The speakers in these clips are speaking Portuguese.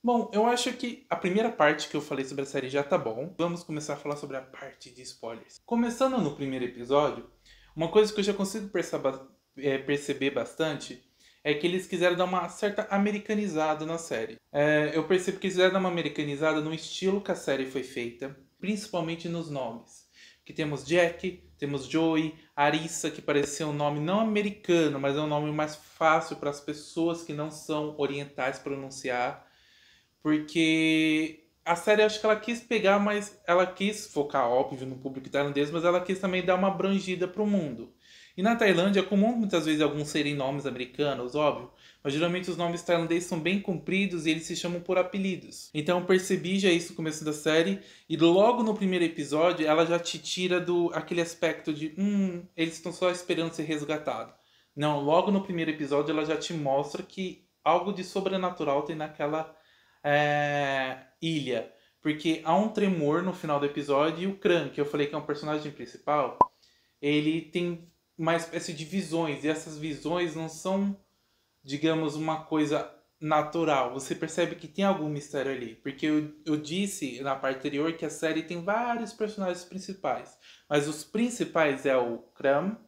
Bom, eu acho que a primeira parte que eu falei sobre a série já tá bom. Vamos começar a falar sobre a parte de spoilers. Começando no primeiro episódio, uma coisa que eu já consigo perceber bastante é que eles quiseram dar uma certa americanizada na série. Eu percebo que eles quiseram dar uma americanizada no estilo que a série foi feita, principalmente nos nomes. Que temos Jack, temos Joey, Arissa, que parece ser um nome não americano, mas é um nome mais fácil para as pessoas que não são orientais pronunciar. Porque a série acho que ela quis pegar, mas ela quis focar, óbvio, no público tailandês, mas ela quis também dar uma abrangida pro mundo. E na Tailândia é comum muitas vezes alguns serem nomes americanos, óbvio, mas geralmente os nomes tailandeses são bem compridos e eles se chamam por apelidos. Então eu percebi já isso no começo da série, e logo no primeiro episódio ela já te tira do aquele aspecto de eles estão só esperando ser resgatados. Não, logo no primeiro episódio ela já te mostra que algo de sobrenatural tem naquela ilha. Porque há um tremor no final do episódio e o Kran, que eu falei que é um personagem principal, ele tem uma espécie de visões. E essas visões não são, digamos, uma coisa natural. Você percebe que tem algum mistério ali. Porque eu disse na parte anterior que a série tem vários personagens principais. Mas os principais é o Kram,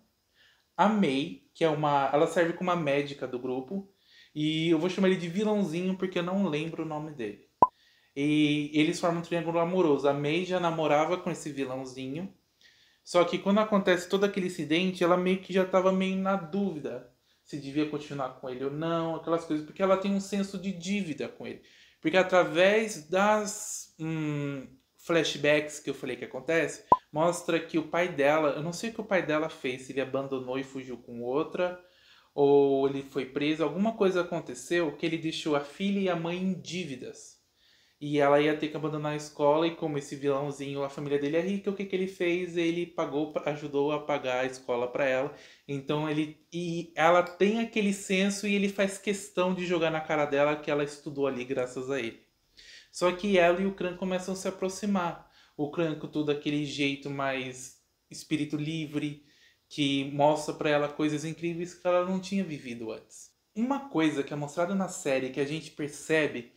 a May, que é uma. Ela serve como a médica do grupo. E eu vou chamar ele de vilãozinho porque eu não lembro o nome dele. E eles formam um triângulo amoroso. A May já namorava com esse vilãozinho. Só que quando acontece todo aquele incidente, ela meio que já estava meio na dúvida se devia continuar com ele ou não, aquelas coisas, porque ela tem um senso de dívida com ele. Porque através das flashbacks que eu falei que acontece, mostra que o pai dela, eu não sei o que o pai dela fez, se ele abandonou e fugiu com outra, ou ele foi preso, alguma coisa aconteceu que ele deixou a filha e a mãe em dívidas. E ela ia ter que abandonar a escola, e como esse vilãozinho, a família dele é rica, o que que ele fez? Ele pagou, ajudou a pagar a escola para ela. Então ela tem aquele senso e ele faz questão de jogar na cara dela que ela estudou ali graças a ele. Só que ela e o Kran começam a se aproximar. O Kran com todo aquele jeito mais espírito livre, que mostra para ela coisas incríveis que ela não tinha vivido antes. Uma coisa que é mostrada na série que a gente percebe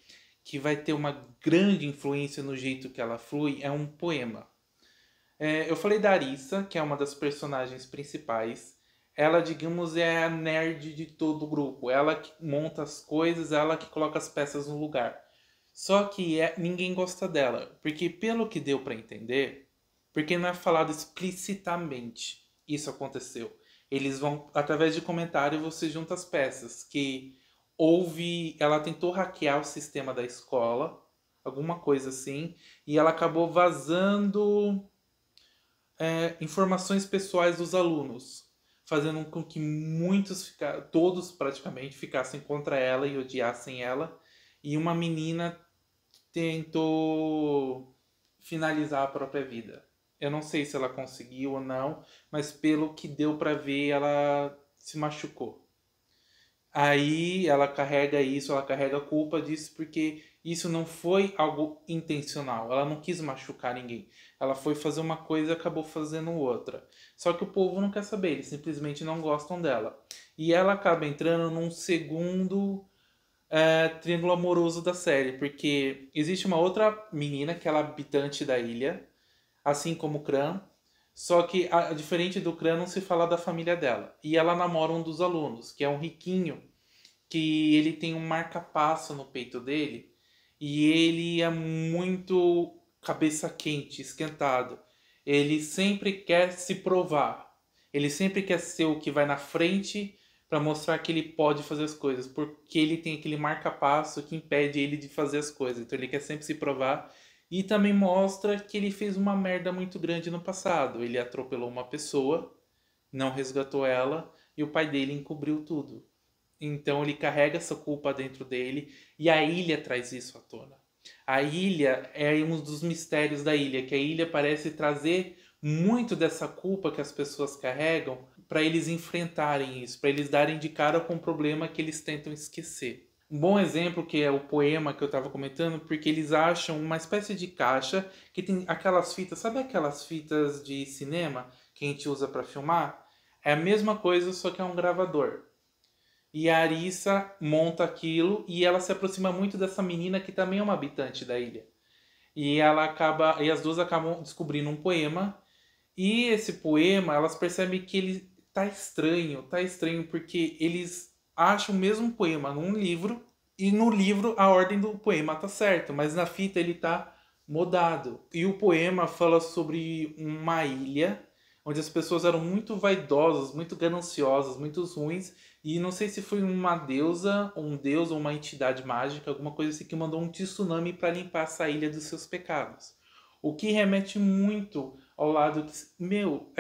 que vai ter uma grande influência no jeito que ela flui é um poema. Eu falei da Arissa, que é uma das personagens principais. Ela, digamos, é a nerd de todo o grupo. Ela que monta as coisas, ela que coloca as peças no lugar. Só que ninguém gosta dela, porque pelo que deu para entender, porque não é falado explicitamente isso aconteceu. Eles vão, através de comentário, você junta as peças, que ela tentou hackear o sistema da escola, alguma coisa assim, e ela acabou vazando informações pessoais dos alunos, fazendo com que todos praticamente ficassem contra ela e odiassem ela. E uma menina tentou finalizar a própria vida. Eu não sei se ela conseguiu ou não, mas pelo que deu para ver, ela se machucou. Aí ela carrega isso, ela carrega a culpa disso porque isso não foi algo intencional. Ela não quis machucar ninguém. Ela foi fazer uma coisa e acabou fazendo outra. Só que o povo não quer saber, eles simplesmente não gostam dela. E ela acaba entrando num segundo triângulo amoroso da série, porque existe uma outra menina que ela é habitante da ilha, assim como o Kran, só que diferente do Kran não se fala da família dela. E ela namora um dos alunos, que é um riquinho, que ele tem um marca-passo no peito dele e ele é muito cabeça quente, esquentado. Ele sempre quer se provar. Ele sempre quer ser o que vai na frente para mostrar que ele pode fazer as coisas, porque ele tem aquele marca-passo que impede ele de fazer as coisas. Então ele quer sempre se provar e também mostra que ele fez uma merda muito grande no passado. Ele atropelou uma pessoa, não resgatou ela e o pai dele encobriu tudo. Então ele carrega essa culpa dentro dele e a ilha traz isso à tona. A ilha é um dos mistérios da ilha, que a ilha parece trazer muito dessa culpa que as pessoas carregam para eles enfrentarem isso, para eles darem de cara com o problema que eles tentam esquecer. Um bom exemplo que é o poema que eu estava comentando, porque eles acham uma espécie de caixa que tem aquelas fitas, sabe aquelas fitas de cinema que a gente usa para filmar? É a mesma coisa, só que é um gravador. E a Arissa monta aquilo e ela se aproxima muito dessa menina que também é uma habitante da ilha. E as duas acabam descobrindo um poema. E esse poema, elas percebem que ele tá estranho porque eles acham o mesmo poema num livro e no livro a ordem do poema tá certa, mas na fita ele tá mudado. E o poema fala sobre uma ilha onde as pessoas eram muito vaidosas, muito gananciosas, muito ruins, e não sei se foi uma deusa, um deus ou uma entidade mágica, alguma coisa assim que mandou um tsunami para limpar essa ilha dos seus pecados. O que remete muito ao lado que, meu,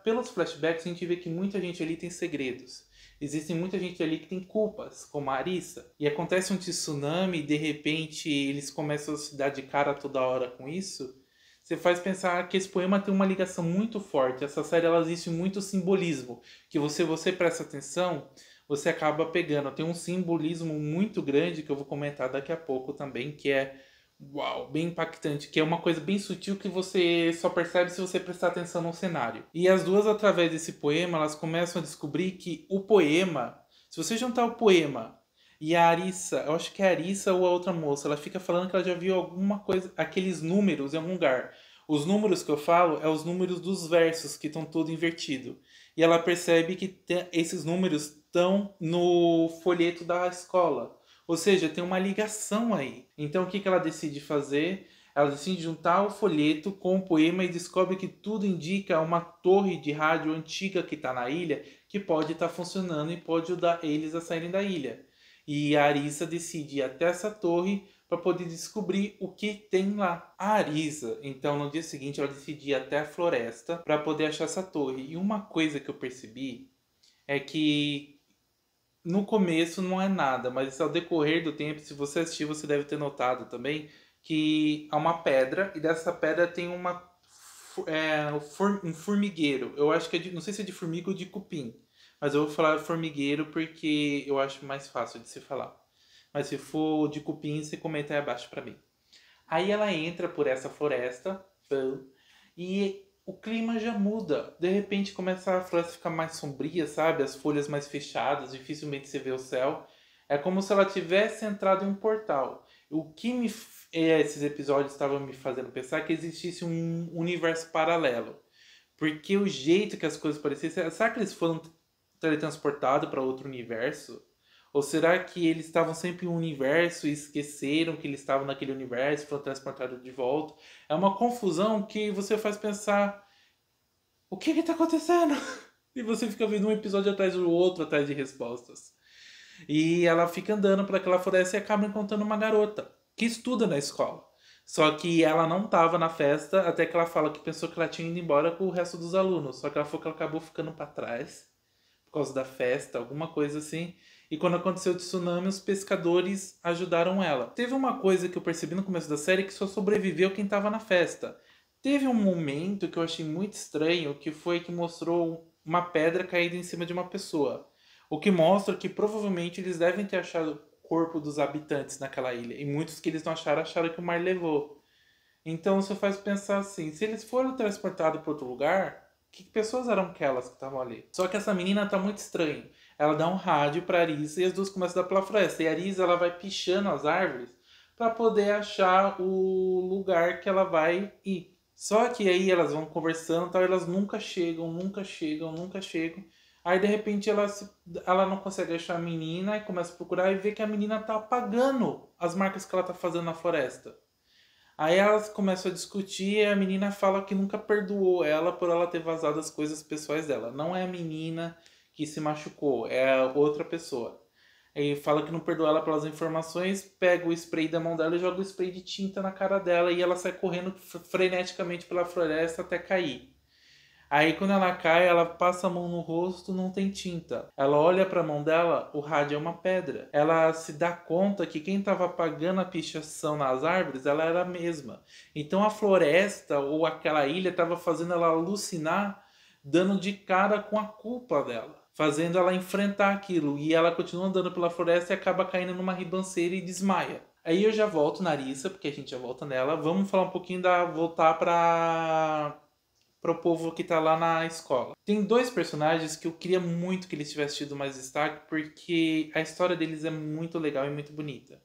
pelos flashbacks a gente vê que muita gente ali tem segredos. Existem muita gente ali que tem culpas, como a Arissa. E acontece um tsunami e de repente eles começam a se dar de cara toda hora com isso. Você faz pensar que esse poema tem uma ligação muito forte. Essa série ela existe muito simbolismo. Que você presta atenção, você acaba pegando. Tem um simbolismo muito grande que eu vou comentar daqui a pouco também, que é uau, bem impactante, que é uma coisa bem sutil que você só percebe se você prestar atenção no cenário. E as duas, através desse poema, elas começam a descobrir que o poema, se você juntar o poema e a Arissa, eu acho que é a Arissa ou a outra moça, ela fica falando que ela já viu alguma coisa, aqueles números em algum lugar. Os números que eu falo é os números dos versos que estão todo invertido. E ela percebe que esses números estão no folheto da escola. Ou seja, tem uma ligação aí. Então o que ela decide fazer? Ela decide juntar o folheto com o poema e descobre que tudo indica uma torre de rádio antiga que está na ilha, que pode estar funcionando e pode ajudar eles a saírem da ilha. E a Arisa decide ir até essa torre para poder descobrir o que tem lá. A Arisa, então, no dia seguinte, ela decide ir até a floresta para poder achar essa torre. E uma coisa que eu percebi é que no começo não é nada, mas ao decorrer do tempo, se você assistir, você deve ter notado também que há uma pedra e dessa pedra tem um formigueiro. Eu acho que não sei se é de formiga ou de cupim, mas eu vou falar formigueiro porque eu acho mais fácil de se falar. Mas se for de cupim, você comenta aí abaixo para mim. Aí ela entra por essa floresta e o clima já muda. De repente começa a floresta ficar mais sombria, sabe? As folhas mais fechadas, dificilmente você vê o céu. É como se ela tivesse entrado em um portal. O que esses episódios estavam me fazendo pensar que existisse um universo paralelo. Porque o jeito que as coisas pareciam... Será que eles foram teletransportados para outro universo? Ou será que eles estavam sempre em um universo e esqueceram que eles estavam naquele universo e foram transportados de volta? É uma confusão que você faz pensar: o que está acontecendo? E você fica vendo um episódio atrás do outro, atrás de respostas. E ela fica andando por aquela floresta e acaba encontrando uma garota que estuda na escola. Só que ela não estava na festa, até que ela fala que pensou que ela tinha ido embora com o resto dos alunos. Só que ela falou que ela acabou ficando para trás por causa da festa, alguma coisa assim. E quando aconteceu o tsunami, os pescadores ajudaram ela. Teve uma coisa que eu percebi no começo da série que só sobreviveu quem estava na festa. Teve um momento que eu achei muito estranho, que foi que mostrou uma pedra caída em cima de uma pessoa. O que mostra que provavelmente eles devem ter achado o corpo dos habitantes naquela ilha. E muitos que eles não acharam, acharam que o mar levou. Então isso faz pensar assim, se eles foram transportados para outro lugar, que pessoas eram aquelas que estavam ali? Só que essa menina tá muito estranha. Ela dá um rádio pra Arisa e as duas começam a dar pela floresta. E a Arisa ela vai pichando as árvores para poder achar o lugar que ela vai ir. Só que aí elas vão conversando, tal, elas nunca chegam, nunca chegam, nunca chegam. Aí de repente ela não consegue achar a menina e começa a procurar e vê que a menina tá apagando as marcas que ela tá fazendo na floresta. Aí elas começam a discutir e a menina fala que nunca perdoou ela por ela ter vazado as coisas pessoais dela. Não é a menina que se machucou, é a outra pessoa. Aí fala que não perdoou ela pelas informações, pega o spray da mão dela e joga o spray de tinta na cara dela e ela sai correndo freneticamente pela floresta até cair. Aí quando ela cai, ela passa a mão no rosto, não tem tinta. Ela olha para a mão dela, o rádio é uma pedra. Ela se dá conta que quem estava apagando a pichação nas árvores, ela era a mesma. Então a floresta ou aquela ilha estava fazendo ela alucinar, dando de cara com a culpa dela, fazendo ela enfrentar aquilo. E ela continua andando pela floresta e acaba caindo numa ribanceira e desmaia. Aí eu já volto na Arissa, porque a gente já volta nela. Vamos falar um pouquinho voltar pro povo que tá lá na escola. Tem 2 personagens que eu queria muito que eles tivessem tido mais destaque, porque a história deles é muito legal e muito bonita.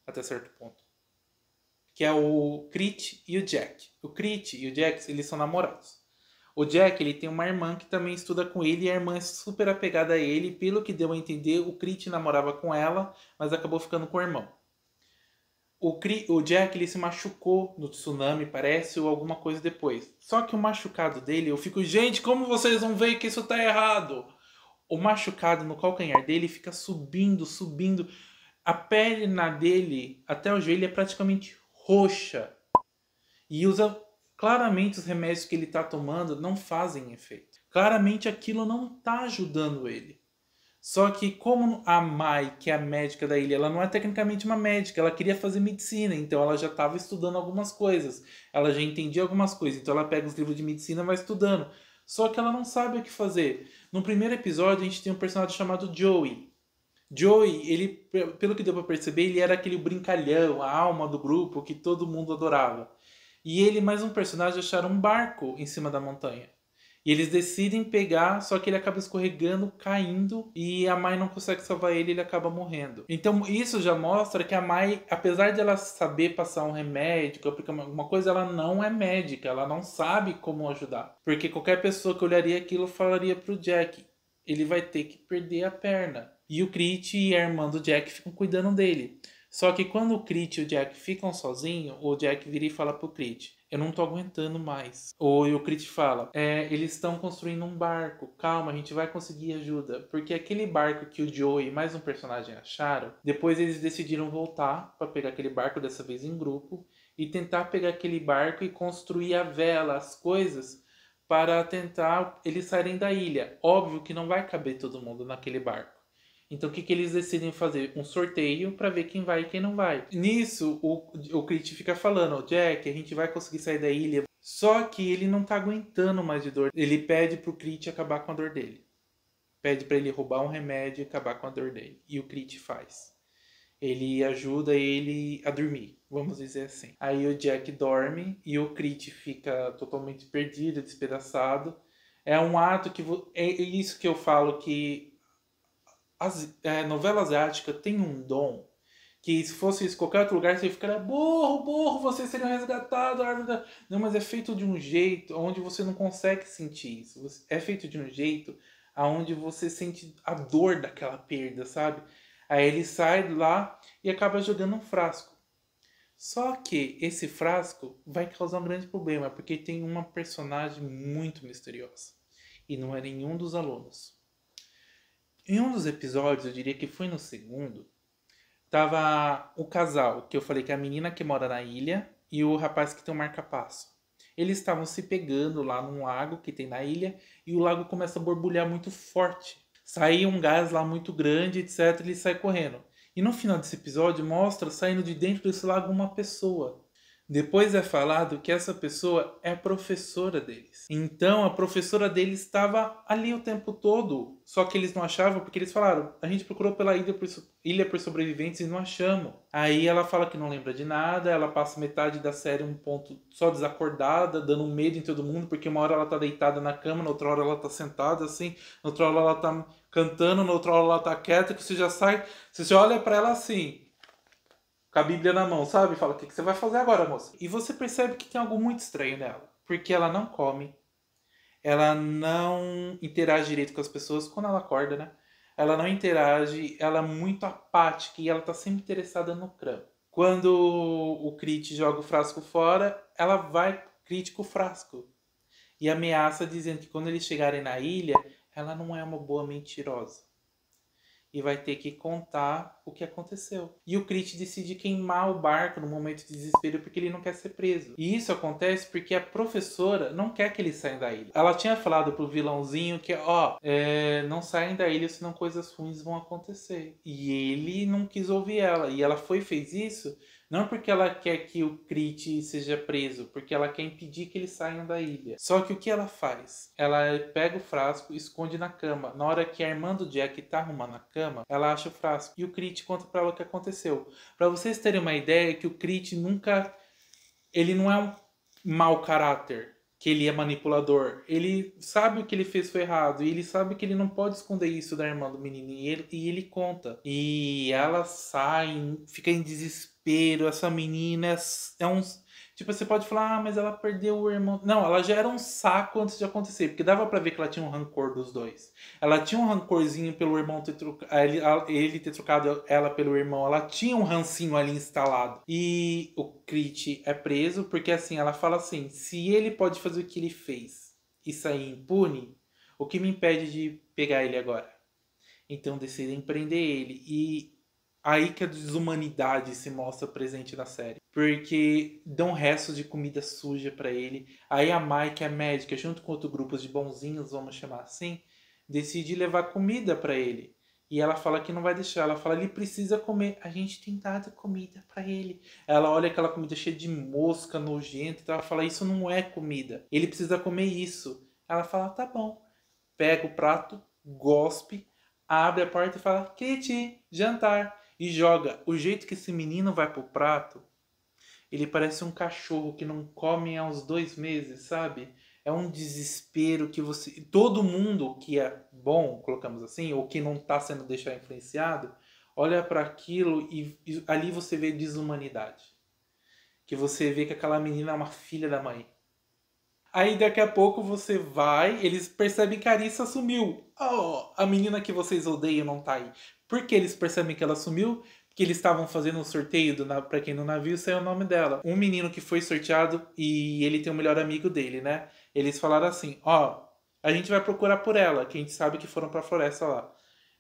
Até certo ponto. Que é o Crit e o Jack. O Crit e o Jack, eles são namorados. O Jack, ele tem uma irmã que também estuda com ele e a irmã é super apegada a ele. Pelo que deu a entender, o Crit namorava com ela, mas acabou ficando com o irmão. O Jack, ele se machucou no tsunami, parece, ou alguma coisa depois. Só que o machucado dele, eu fico, gente, como vocês vão ver que isso tá errado? O machucado no calcanhar dele fica subindo, subindo. A perna dele, até o joelho, é praticamente roxa. E claramente os remédios que ele tá tomando não fazem efeito. Claramente aquilo não tá ajudando ele. Só que como a Mai, que é a médica da ilha, ela não é tecnicamente uma médica, ela queria fazer medicina, então ela já estava estudando algumas coisas. Ela já entendia algumas coisas, então ela pega os livros de medicina e vai estudando. Só que ela não sabe o que fazer. No primeiro episódio a gente tem um personagem chamado Joey. Joey, ele, pelo que deu pra perceber, ele era aquele brincalhão, a alma do grupo que todo mundo adorava. E ele, mais um personagem, acharam um barco em cima da montanha. E eles decidem pegar, só que ele acaba escorregando, caindo, e a Mai não consegue salvar ele, ele acaba morrendo. Então isso já mostra que a Mai, apesar de ela saber passar um remédio, aplicar alguma coisa, ela não é médica, ela não sabe como ajudar. Porque qualquer pessoa que olharia aquilo falaria pro Jack, ele vai ter que perder a perna. E o Crit e a irmã do Jack ficam cuidando dele. Só que quando o Crit e o Jack ficam sozinhos, o Jack vira e fala pro Crit, eu não tô aguentando mais. Ou o Crit fala, eles estão construindo um barco, calma, a gente vai conseguir ajuda. Porque aquele barco que o Joey e mais um personagem acharam, depois eles decidiram voltar para pegar aquele barco, dessa vez em grupo, e tentar pegar aquele barco e construir a vela, as coisas, para tentar eles saírem da ilha. Óbvio que não vai caber todo mundo naquele barco. Então o que eles decidem fazer? Um sorteio para ver quem vai e quem não vai. Nisso, o Crit fica falando, Jack, a gente vai conseguir sair da ilha. Só que ele não tá aguentando mais de dor. Ele pede pro Crit acabar com a dor dele. Pede para ele roubar um remédio e acabar com a dor dele. E o Crit faz. Ele ajuda ele a dormir, vamos dizer assim. Aí o Jack dorme e o Crit fica totalmente perdido, despedaçado. É um ato que... É isso que eu falo que... A novela asiática tem um dom que se fosse isso em qualquer outro lugar você ficaria burro, burro, vocês seriam resgatados. Não, mas é feito de um jeito onde você não consegue sentir isso. É feito de um jeito onde você sente a dor daquela perda, sabe? Aí ele sai lá e acaba jogando um frasco. Só que esse frasco vai causar um grande problema, porque tem uma personagem muito misteriosa. E não é nenhum dos alunos. Em um dos episódios, eu diria que foi no segundo, tava o casal, que eu falei que é a menina que mora na ilha e o rapaz que tem um marca-passo. Eles estavam se pegando lá num lago que tem na ilha e o lago começa a borbulhar muito forte. Sai um gás lá muito grande, etc. E ele sai correndo. E no final desse episódio mostra saindo de dentro desse lago uma pessoa. Depois é falado que essa pessoa é a professora deles. Então a professora deles estava ali o tempo todo, só que eles não achavam porque eles falaram, a gente procurou pela ilha por sobreviventes e não achamos. Aí ela fala que não lembra de nada, ela passa metade da série um ponto só desacordada, dando medo em todo mundo, porque uma hora ela tá deitada na cama, na outra hora ela tá sentada assim, na outra hora ela tá cantando, na outra hora ela tá quieta, que você já sai, você já olha para ela assim, com a Bíblia na mão, sabe? Fala, o que você vai fazer agora, moça? E você percebe que tem algo muito estranho nela. Porque ela não come. Ela não interage direito com as pessoas quando ela acorda, né? Ela não interage, ela é muito apática e ela tá sempre interessada no crânio. Quando o Crit joga o frasco fora, ela vai crítico o frasco. E ameaça dizendo que quando eles chegarem na ilha, ela não é uma boa mentirosa. E vai ter que contar o que aconteceu. E o Crit decide queimar o barco no momento de desespero porque ele não quer ser preso. E isso acontece porque a professora não quer que eles saiam da ilha. Ela tinha falado pro vilãozinho que, não saem da ilha senão coisas ruins vão acontecer. E ele não quis ouvir ela. E ela fez isso não porque ela quer que o Crit seja preso, porque ela quer impedir que eles saiam da ilha. Só que o que ela faz? Ela pega o frasco e esconde na cama. Na hora que a irmã do Jack tá arrumando a cama, ela acha o frasco. E o Crit conta pra ela o que aconteceu. Pra vocês terem uma ideia que o Crit nunca... Ele não é um mau caráter. que ele é manipulador. Ele sabe o que ele fez foi errado. E ele sabe que ele não pode esconder isso da irmã do menino. E ele conta. E ela sai, fica em desespero. Essa menina é um. Tipo, você pode falar, mas ela perdeu o irmão. Não, ela já era um saco antes de acontecer. Porque dava pra ver que ela tinha um rancor dos dois. Ela tinha um rancorzinho pelo irmão ter trocado. Ele ter trocado ela pelo irmão. Ela tinha um rancinho ali instalado. E o Crit é preso porque assim, ela fala assim: se ele pode fazer o que ele fez e sair impune, o que me impede de pegar ele agora? Então decidem prender ele. E aí que a desumanidade se mostra presente na série. Porque dão restos de comida suja pra ele. Aí a Mai, que é médica, junto com outro grupo de bonzinhos, vamos chamar assim, decide levar comida pra ele. E ela fala que não vai deixar. Ela fala, ele precisa comer. A gente tem dado comida pra ele. Ela olha aquela comida cheia de mosca, nojenta. Então ela fala, isso não é comida. Ele precisa comer isso. Ela fala, tá bom. Pega o prato, gospe, abre a porta e fala, Kitty, jantar. E joga. O jeito que esse menino vai pro prato, ele parece um cachorro que não come há uns 2 meses, sabe? É um desespero que você. Todo mundo que é bom, colocamos assim, ou que não tá sendo deixado influenciado, olha para aquilo e ali você vê desumanidade. Que você vê que aquela menina é uma filha da mãe. Aí daqui a pouco você vai, eles percebem que a Arissa sumiu. Oh, a menina que vocês odeiam não tá aí. Por que eles percebem que ela sumiu? Porque eles estavam fazendo um sorteio pra quem no navio saiu o nome dela. Um menino que foi sorteado e ele tem o melhor amigo dele, né? Eles falaram assim: ó, a gente vai procurar por ela, que a gente sabe que foram pra floresta lá.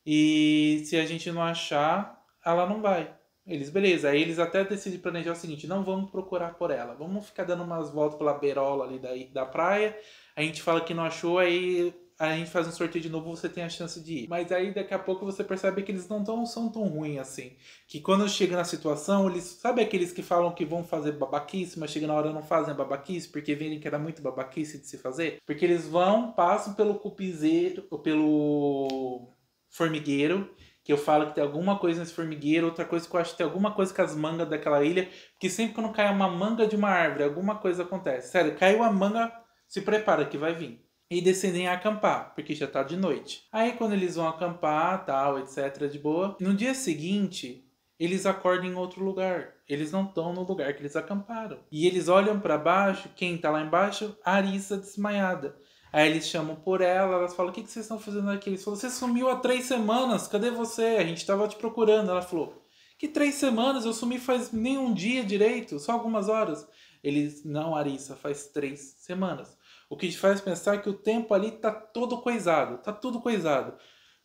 E se a gente não achar, ela não vai. Eles, beleza. Aí eles até decidem planejar o seguinte: não vamos procurar por ela. Vamos ficar dando umas voltas pela beirola ali da praia. A gente fala que não achou, aí a gente faz um sorteio de novo, você tem a chance de ir. Mas aí daqui a pouco você percebe que eles não são tão ruins assim. Que quando chega na situação, eles. Sabe aqueles que falam que vão fazer babaquice, mas chega na hora não fazem a babaquice, porque verem que era muito babaquice de se fazer? Porque eles vão, passam pelo cupizeiro, ou pelo formigueiro, que eu falo que tem alguma coisa nesse formigueiro, outra coisa que eu acho que tem alguma coisa com as mangas daquela ilha, porque sempre quando cai uma manga de uma árvore, alguma coisa acontece. Sério, caiu a manga, se prepara que vai vir. E decidem acampar, porque já tá de noite. Aí quando eles vão acampar, tal, etc, de boa, no dia seguinte, eles acordam em outro lugar. Eles não estão no lugar que eles acamparam. E eles olham para baixo, quem tá lá embaixo? A Arissa desmaiada. Aí eles chamam por ela, elas falam, o que vocês estão fazendo aqui? Eles falam, você sumiu há 3 semanas, cadê você? A gente estava te procurando. Ela falou, que 3 semanas? Eu sumi faz nem um dia direito, só algumas horas. Eles, não, Arissa, faz 3 semanas. O que te faz pensar que o tempo ali tá todo coisado, tá tudo coisado.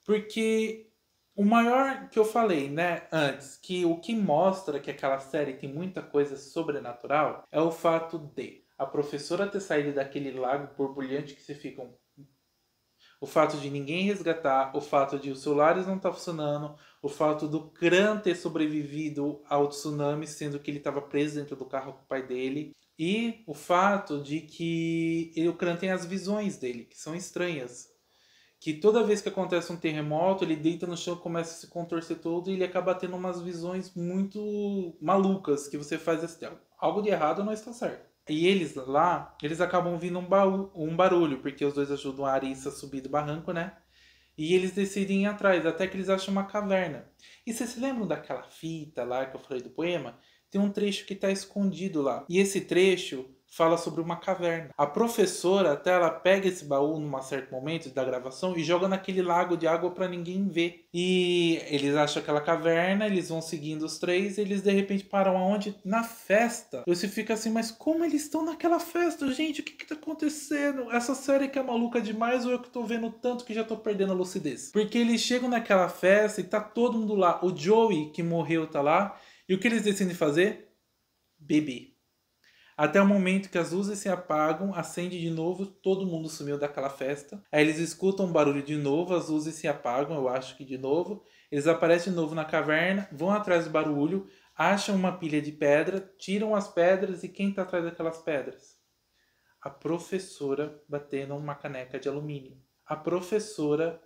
Porque o maior que eu falei, né, antes, que o que mostra que aquela série tem muita coisa sobrenatural é o fato de a professora ter saído daquele lago borbulhante que se ficam. O fato de ninguém resgatar, o fato de os celulares não estar funcionando, o fato do Kran ter sobrevivido ao tsunami, sendo que ele estava preso dentro do carro com o pai dele, e o fato de que o Kran tem as visões dele, que são estranhas. Que toda vez que acontece um terremoto, ele deita no chão, começa a se contorcer todo e ele acaba tendo umas visões muito malucas, que você faz assim, algo de errado não está certo. E eles lá, eles acabam ouvindo um barulho, porque os dois ajudam a Arissa a subir do barranco, né? E eles decidem ir atrás, até que eles acham uma caverna. E vocês se lembram daquela fita lá que eu falei do poema? Tem um trecho que está escondido lá. E esse trecho fala sobre uma caverna. A professora até ela pega esse baú num certo momento da gravação e joga naquele lago de água para ninguém ver. E eles acham aquela caverna, eles vão seguindo os três, e eles de repente param aonde? Na festa. Você fica assim, mas como eles estão naquela festa, gente? O que tá acontecendo? Essa série que é maluca demais ou eu que tô vendo tanto que já tô perdendo a lucidez? Porque eles chegam naquela festa e tá todo mundo lá. O Joey, que morreu, tá lá. E o que eles decidem fazer? Beber. Até o momento que as luzes se apagam, acende de novo, todo mundo sumiu daquela festa. Aí eles escutam um barulho de novo, as luzes se apagam, eu acho que de novo. Eles aparecem de novo na caverna, vão atrás do barulho, acham uma pilha de pedra, tiram as pedras e quem está atrás daquelas pedras? A professora batendo uma caneca de alumínio. A professora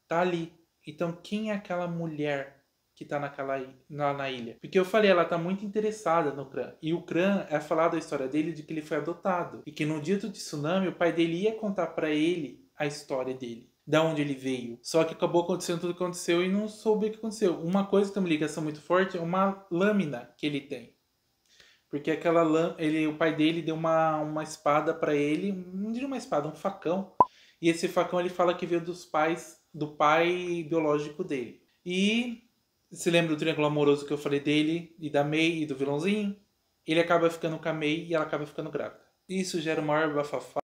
tá ali. Então quem é aquela mulher que tá lá na ilha. Porque eu falei, ela tá muito interessada no Kran. E o Kran é falar da história dele de que ele foi adotado. E que no dia do tsunami, o pai dele ia contar pra ele a história dele. Da onde ele veio. Só que acabou acontecendo tudo que aconteceu e não soube o que aconteceu. Uma coisa que tem uma ligação muito forte é uma lâmina que ele tem. Porque aquela o pai dele deu uma espada pra ele. Não diria uma espada, um facão. E esse facão ele fala que veio do pai biológico dele. E se lembra do triângulo amoroso que eu falei dele, e da May e do vilãozinho? Ele acaba ficando com a May e ela acaba ficando grávida. Isso gera uma maior bafafá.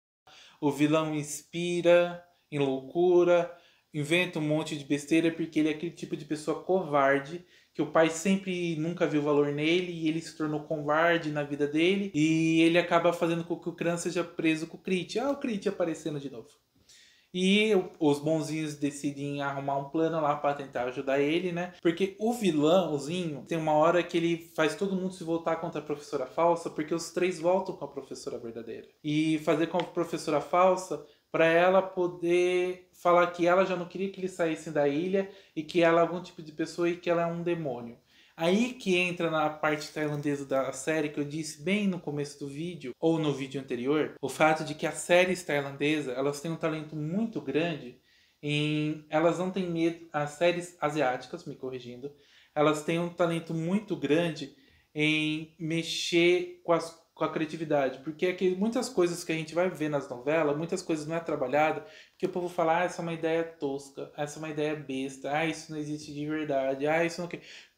O vilão inspira em loucura, inventa um monte de besteira porque ele é aquele tipo de pessoa covarde que o pai sempre nunca viu valor nele e ele se tornou covarde na vida dele e ele acaba fazendo com que o Kran seja preso com o Crit. O Crit aparecendo de novo. E os bonzinhos decidem arrumar um plano lá para tentar ajudar ele, né? Porque o vilãozinho tem uma hora que ele faz todo mundo se voltar contra a professora falsa, porque os três voltam com a professora verdadeira. E fazer com a professora falsa para ela poder falar que ela já não queria que eles saíssem da ilha e que ela é algum tipo de pessoa e que ela é um demônio. Aí que entra na parte tailandesa da série que eu disse bem no começo do vídeo, ou no vídeo anterior, o fato de que as séries tailandesas, elas têm um talento muito grande elas não têm medo, as séries asiáticas, me corrigindo, elas têm um talento muito grande em mexer com a criatividade, porque é que muitas coisas que a gente vai ver nas novelas, muitas coisas não é trabalhada, porque o povo fala, essa é uma ideia tosca, essa é uma ideia besta, isso não existe de verdade, isso não...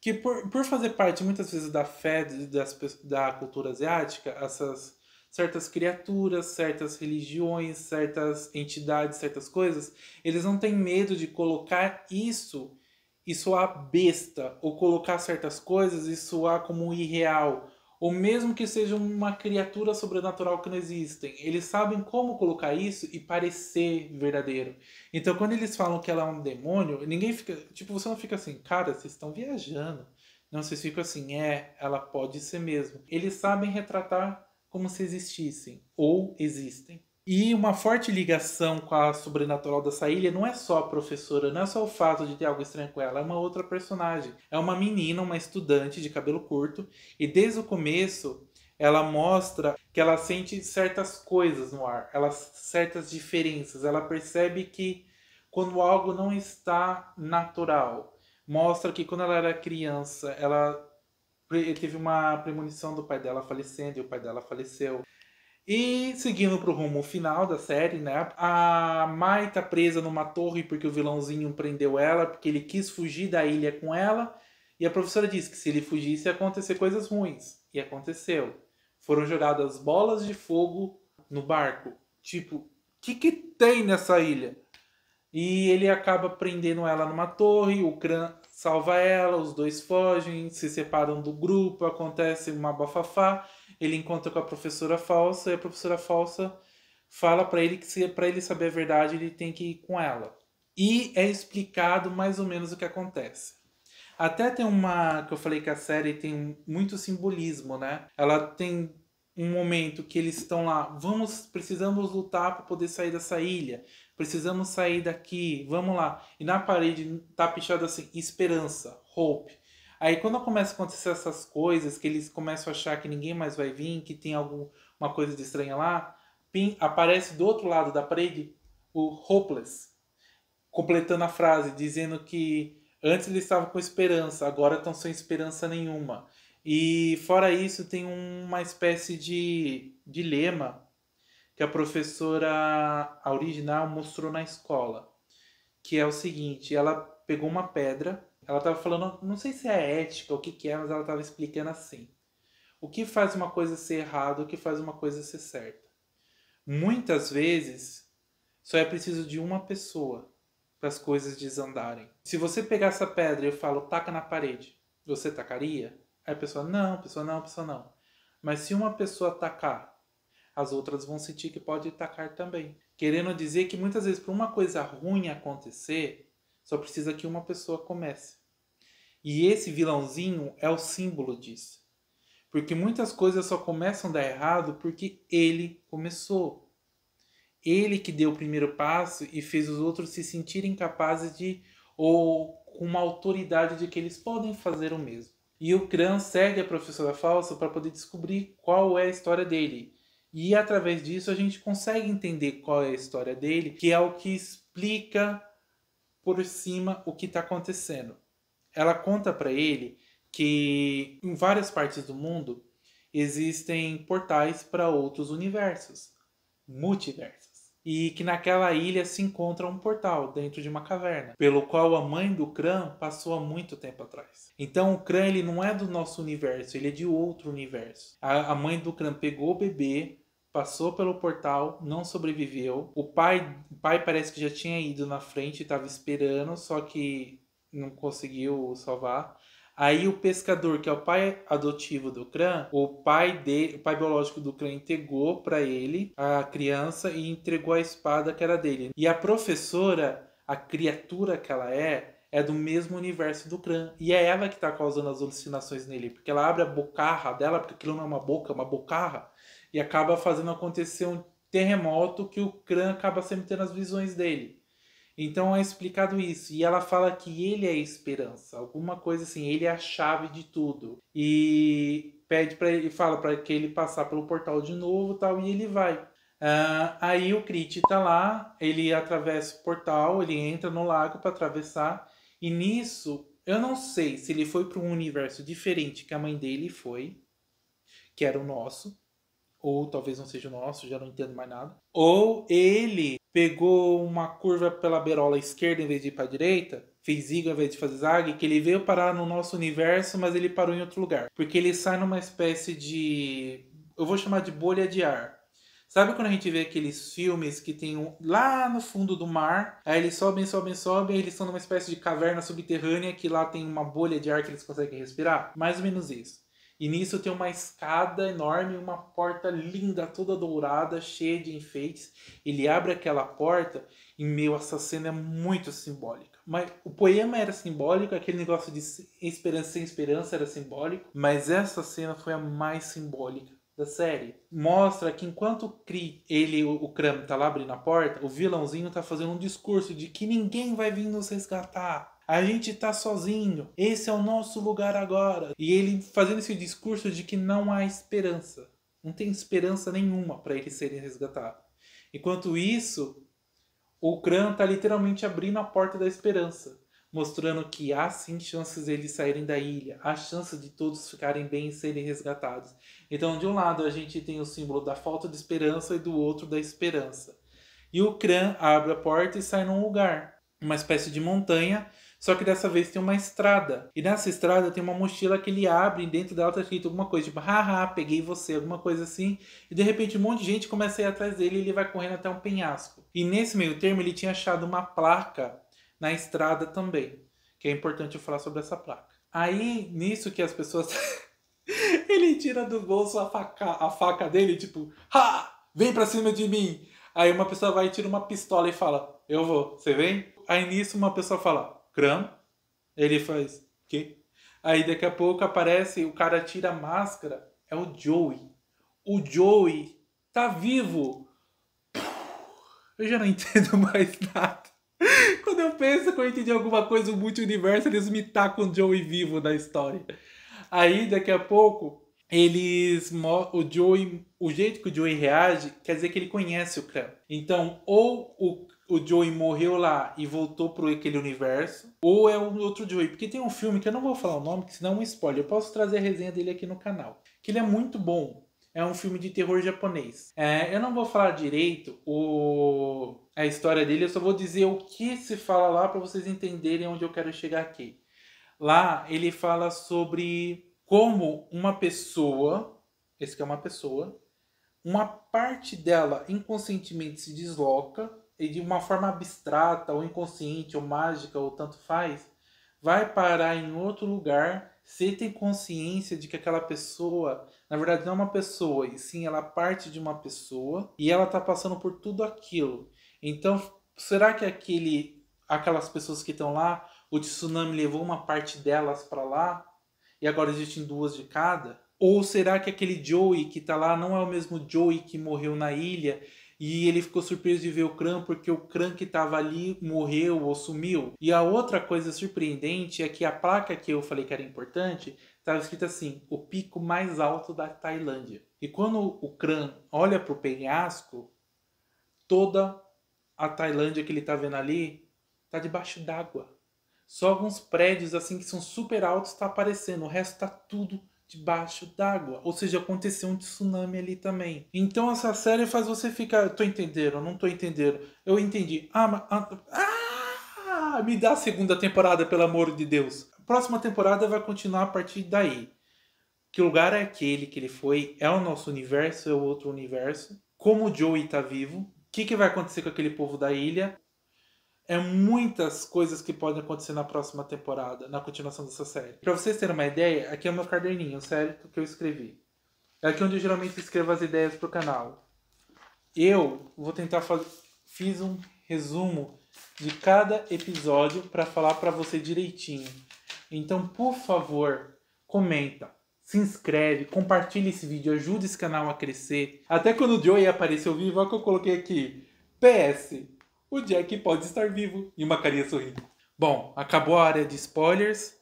Que por fazer parte muitas vezes da fé da cultura asiática, essas certas criaturas, certas religiões, certas entidades, certas coisas, eles não têm medo de colocar isso soar besta, ou colocar certas coisas e soar como irreal, ou mesmo que seja uma criatura sobrenatural que não existem. Eles sabem como colocar isso e parecer verdadeiro. Então, quando eles falam que ela é um demônio, ninguém fica... Tipo, você não fica assim, cara, vocês estão viajando. Não, vocês ficam assim, ela pode ser mesmo. Eles sabem retratar como se existissem, ou existem. E uma forte ligação com a sobrenatural dessa ilha não é só a professora, não é só o fato de ter algo estranho com ela, é uma outra personagem. É uma menina, uma estudante de cabelo curto, e desde o começo ela mostra que ela sente certas coisas no ar, certas diferenças. Ela percebe que quando algo não está natural, mostra que quando ela era criança, ela teve uma premonição do pai dela falecendo e o pai dela faleceu. E seguindo pro rumo final da série, né? A Mai tá presa numa torre porque o vilãozinho prendeu ela, porque ele quis fugir da ilha com ela. E a professora disse que se ele fugisse ia acontecer coisas ruins. E aconteceu. Foram jogadas bolas de fogo no barco. Tipo, o que tem nessa ilha? E ele acaba prendendo ela numa torre, o Kran salva ela, os dois fogem, se separam do grupo, acontece uma bafafá, ele encontra com a professora falsa e a professora falsa fala pra ele que para ele saber a verdade ele tem que ir com ela. E é explicado mais ou menos o que acontece. Até tem uma que eu falei que a série tem muito simbolismo, né? Ela tem um momento que eles estão lá, precisamos lutar para poder sair dessa ilha. Precisamos sair daqui, vamos lá. E na parede tá pichado assim, esperança, hope. Aí quando começa a acontecer essas coisas, que eles começam a achar que ninguém mais vai vir, que tem alguma coisa de estranha lá, aparece do outro lado da parede o hopeless, completando a frase, dizendo que antes eles estavam com esperança, agora estão sem esperança nenhuma. E fora isso, tem uma espécie de dilema que a professora a original mostrou na escola, que é o seguinte, ela pegou uma pedra, ela estava falando, não sei se é ética ou o que é, mas ela estava explicando assim. O que faz uma coisa ser errada, o que faz uma coisa ser certa? Muitas vezes, só é preciso de uma pessoa para as coisas desandarem. Se você pegar essa pedra e eu falo, taca na parede, você tacaria? Aí a pessoa, não, pessoa não, pessoa não. Mas se uma pessoa tacar, as outras vão sentir que pode tacar também. Querendo dizer que muitas vezes para uma coisa ruim acontecer, só precisa que uma pessoa comece. E esse vilãozinho é o símbolo disso. Porque muitas coisas só começam a dar errado porque ele começou. Ele que deu o primeiro passo e fez os outros se sentirem capazes de, ou com uma autoridade de que eles podem fazer o mesmo. E o Kran segue a professora falsa para poder descobrir qual é a história dele. E através disso a gente consegue entender qual é a história dele, que é o que explica por cima o que está acontecendo. Ela conta para ele que em várias partes do mundo existem portais para outros universos, multiversos. E que naquela ilha se encontra um portal dentro de uma caverna, pelo qual a mãe do Kran passou há muito tempo atrás. Então o Kran ele não é do nosso universo, ele é de outro universo. A mãe do Kran pegou o bebê, passou pelo portal, não sobreviveu. O pai parece que já tinha ido na frente e estava esperando, só que não conseguiu salvar. Aí o pescador, que é o pai adotivo do Kran, o pai biológico do Kran entregou para ele a criança e entregou a espada que era dele. E a professora, a criatura que ela é do mesmo universo do Kran. E é ela que está causando as alucinações nele, porque ela abre a bocarra dela, porque aquilo não é uma boca, é uma bocarra, e acaba fazendo acontecer um terremoto que o Kran acaba sempre tendo as visões dele. Então é explicado isso. E ela fala que ele é a esperança. Alguma coisa assim, ele é a chave de tudo. E pede para ele, fala para que ele passar pelo portal de novo, tal, e ele vai. Aí o Crit tá lá, ele atravessa o portal, ele entra no lago para atravessar. E nisso, eu não sei se ele foi para um universo diferente que a mãe dele foi, que era o nosso. Ou talvez não seja o nosso, já não entendo mais nada. Ou ele pegou uma curva pela beirola esquerda em vez de ir para a direita, fez zigue ao invés de fazer zague, que ele veio parar no nosso universo, mas ele parou em outro lugar. Porque ele sai numa espécie de... eu vou chamar de bolha de ar. Sabe quando a gente vê aqueles filmes que tem lá no fundo do mar, aí eles sobem, aí eles estão numa espécie de caverna subterrânea que lá tem uma bolha de ar que eles conseguem respirar? Mais ou menos isso. E nisso tem uma escada enorme, uma porta linda, toda dourada, cheia de enfeites. Ele abre aquela porta e, essa cena é muito simbólica. Mas o poema era simbólico, aquele negócio de esperança sem esperança era simbólico. Mas essa cena foi a mais simbólica da série. Mostra que enquanto o Kran tá lá abrindo a porta, o vilãozinho tá fazendo um discurso de que ninguém vai vir nos resgatar. A gente tá sozinho. Esse é o nosso lugar agora. E ele fazendo esse discurso de que não há esperança. Não tem esperança nenhuma para eles serem resgatados. Enquanto isso, o Kran tá literalmente abrindo a porta da esperança. Mostrando que há sim chances de eles saírem da ilha. Há chances de todos ficarem bem e serem resgatados. Então, de um lado, a gente tem o símbolo da falta de esperança e do outro da esperança. E o Kran abre a porta e sai num lugar. Uma espécie de montanha. Só que dessa vez tem uma estrada. E nessa estrada tem uma mochila que ele abre e dentro dela tá escrito alguma coisa, tipo, haha, peguei você, alguma coisa assim. E de repente um monte de gente começa a ir atrás dele e ele vai correndo até um penhasco. E nesse meio termo ele tinha achado uma placa na estrada também. Que é importante eu falar sobre essa placa. Aí, nisso que as pessoas... ele tira do bolso a faca dele, tipo, ha! Vem pra cima de mim! Aí uma pessoa vai e tira uma pistola e fala, eu vou, você vem? Aí nisso uma pessoa fala, Kran? Ele faz, quê? Aí daqui a pouco aparece, o cara tira a máscara, é o Joey. O Joey tá vivo. Eu já não entendo mais nada. Quando eu penso que eu entendi alguma coisa do multiverso, eles me tacam o Joey vivo na história. Aí daqui a pouco, o jeito que o Joey reage, quer dizer que ele conhece o Kran. Então, ou o Joey morreu lá e voltou para aquele universo, ou é um outro Joey. Porque tem um filme que eu não vou falar o nome, que senão é um spoiler. Eu posso trazer a resenha dele aqui no canal. Que ele é muito bom. É um filme de terror japonês. Eu não vou falar direito a história dele, eu só vou dizer o que se fala lá para vocês entenderem onde eu quero chegar aqui. Lá ele fala sobre como uma pessoa, esse que é uma pessoa, uma parte dela inconscientemente se desloca e de uma forma abstrata, ou inconsciente, ou mágica, ou tanto faz, vai parar em outro lugar, se tem consciência de que aquela pessoa, na verdade não é uma pessoa, e sim ela é parte de uma pessoa, e ela está passando por tudo aquilo. Então, será que aquelas pessoas que estão lá, o tsunami levou uma parte delas para lá, e agora existem duas de cada? Ou será que aquele Joey que está lá não é o mesmo Joey que morreu na ilha, E ele ficou surpreso de ver o Kran porque o Kran que estava ali morreu ou sumiu. E a outra coisa surpreendente é que a placa que eu falei que era importante estava escrito assim: o pico mais alto da Tailândia. E quando o Kran olha para o penhasco, toda a Tailândia que ele está vendo ali está debaixo d'água. Só alguns prédios assim que são super altos está aparecendo, o resto está tudo debaixo d'água. Ou seja, aconteceu um tsunami ali também. Então essa série faz você ficar, tô entendendo, não tô entendendo. Eu entendi. Me dá a segunda temporada, pelo amor de Deus. A próxima temporada vai continuar a partir daí. Que lugar é aquele que ele foi? É o nosso universo? É o outro universo? Como o Joey tá vivo? O que vai acontecer com aquele povo da ilha? É muitas coisas que podem acontecer na próxima temporada, na continuação dessa série. Pra vocês terem uma ideia, aqui é o meu caderninho, sério, que eu escrevi. É aqui onde eu geralmente escrevo as ideias pro canal. Eu vou tentar fazer... Fiz um resumo de cada episódio para falar para você direitinho. Então, por favor, comenta, se inscreve, compartilha esse vídeo, ajuda esse canal a crescer. Até quando o Joey apareceu vivo, olha o que eu coloquei aqui. PS, o Jack pode estar vivo. E uma carinha sorrindo. Bom, acabou a área de spoilers.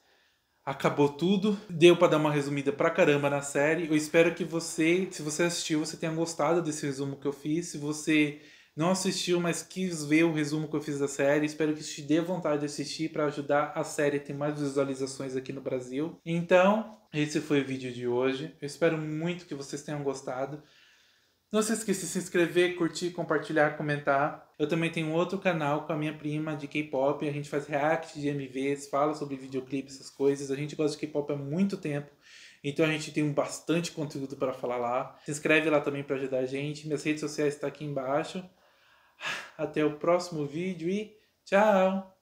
Acabou tudo. Deu pra dar uma resumida pra caramba na série. Eu espero que você, se você assistiu, você tenha gostado desse resumo que eu fiz. Se você não assistiu, mas quis ver o resumo que eu fiz da série, espero que isso te dê vontade de assistir para ajudar a série a ter mais visualizações aqui no Brasil. Então, esse foi o vídeo de hoje. Eu espero muito que vocês tenham gostado. Não se esqueça de se inscrever, curtir, compartilhar, comentar. Eu também tenho outro canal com a minha prima de K-pop. A gente faz react de MVs, fala sobre videoclipes, essas coisas. A gente gosta de K-pop há muito tempo. Então a gente tem bastante conteúdo para falar lá. Se inscreve lá também para ajudar a gente. Minhas redes sociais estão aqui embaixo. Até o próximo vídeo e tchau!